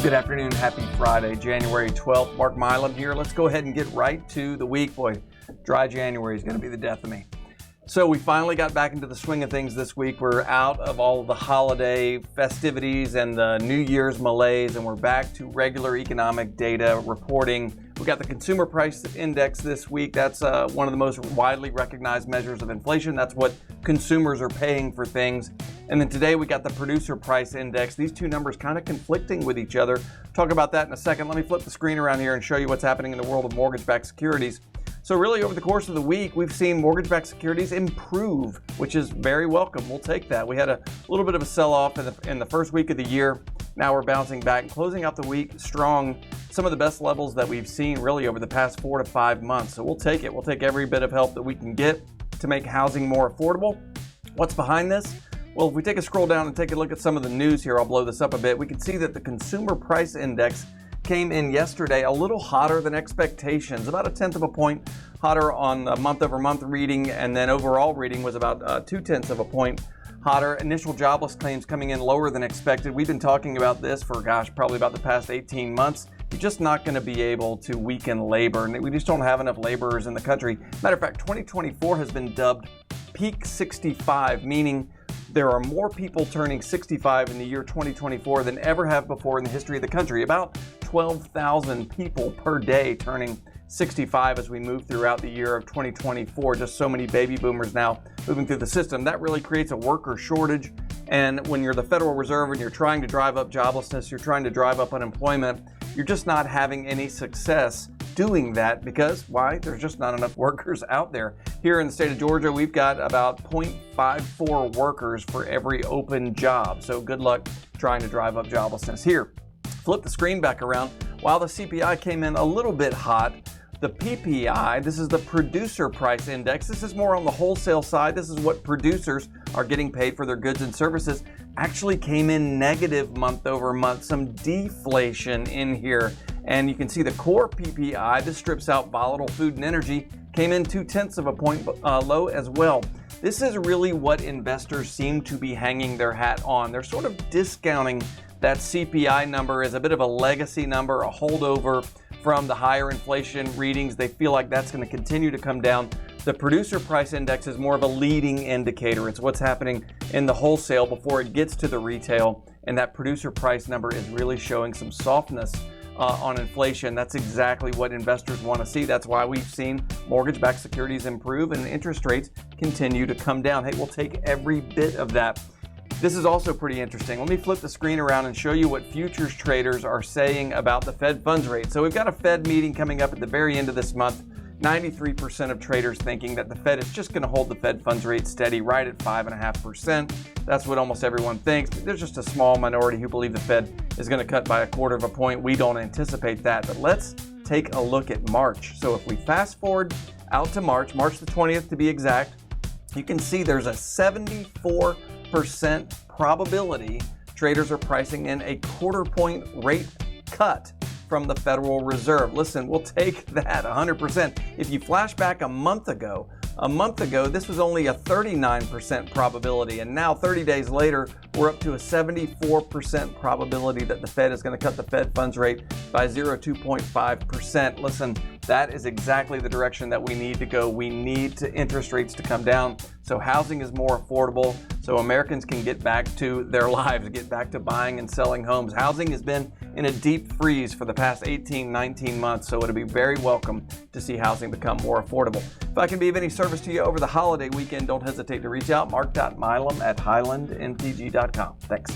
Good afternoon. Happy Friday, January 12th. Mark Milam here. Let's go ahead and get right to the week. Boy, dry January is going to be the death of me. So we finally got back into the swing of things this week. We're out of all of the holiday festivities and the New Year's malaise, and we're back to regular economic data reporting. We got the consumer price index this week. That's one of the most widely recognized measures of inflation. That's what consumers are paying for things. And then today we got the producer price index. These two numbers kind of conflicting with each other. Talk about that in a second. Let me flip the screen around here and show you what's happening in the world of mortgage-backed securities. So really over the course of the week, we've seen mortgage-backed securities improve, which is very welcome. We'll take that. We had a little bit of a sell-off in the first week of the year. Now we're bouncing back and closing out the week strong. Some of the best levels that we've seen really over the past 4 to 5 months. So we'll take it. We'll take every bit of help that we can get to make housing more affordable. What's behind this? Well, if we take a scroll down and take a look at some of the news here, I'll blow this up a bit. We can see that the consumer price index came in yesterday a little hotter than expectations, about 1/10 of a point hotter on a month-over-month reading, and then overall reading was about 2/10 of a point hotter. Initial jobless claims coming in lower than expected. We've been talking about this for, probably about the past 18 months. You're just not going to be able to weaken labor, and we just don't have enough laborers in the country. Matter of fact, 2024 has been dubbed peak 65, meaning there are more people turning 65 in the year 2024 than ever have before in the history of the country. About 12,000 people per day turning 65 as we move throughout the year of 2024. Just so many baby boomers now moving through the system. That really creates a worker shortage. And when you're the Federal Reserve and you're trying to drive up joblessness, you're trying to drive up unemployment, you're just not having any success doing that because, why? There's just not enough workers out there. Here in the state of Georgia, we've got about 0.54 workers for every open job. So good luck trying to drive up joblessness here. Flip the screen back around. While the CPI came in a little bit hot, the PPI, this is the producer price index. This is more on the wholesale side. This is what producers are getting paid for their goods and services. Actually came in negative month over month, some deflation in here. And you can see the core PPI, this strips out volatile food and energy, came in 2/10 of a point low as well. This is really what investors seem to be hanging their hat on. They're sort of discounting that CPI number as a bit of a legacy number, a holdover from the higher inflation readings. They feel like that's going to continue to come down. The producer price index is more of a leading indicator. It's what's happening in the wholesale before it gets to the retail. And that producer price number is really showing some softness on inflation. That's exactly what investors want to see. That's why we've seen mortgage-backed securities improve and interest rates continue to come down. Hey, we'll take every bit of that. This is also pretty interesting. Let me flip the screen around and show you what futures traders are saying about the Fed funds rate. So we've got a Fed meeting coming up at the very end of this month. 93% of traders thinking that the Fed is just going to hold the Fed funds rate steady right at 5.5%. That's what almost everyone thinks. But there's just a small minority who believe the Fed is going to cut by 1/4 of a point. We don't anticipate that. But let's take a look at March. So if we fast forward out to March the 20th to be exact, you can see there's a 74% probability traders are pricing in a 1/4 point rate cut from the Federal Reserve. Listen, we'll take that 100%. If you flash back a month ago, this was only a 39% probability, and now 30 days later, we're up to a 74% probability that the Fed is going to cut the Fed funds rate by 0.5%. Listen, that is exactly the direction that we need to go. We need interest rates to come down so housing is more affordable, so Americans can get back to their lives, get back to buying and selling homes. Housing has been in a deep freeze for the past 18, 19 months, so it'll be very welcome to see housing become more affordable. If I can be of any service to you over the holiday weekend, don't hesitate to reach out, mark.milam@highlandmtg.com. Thanks.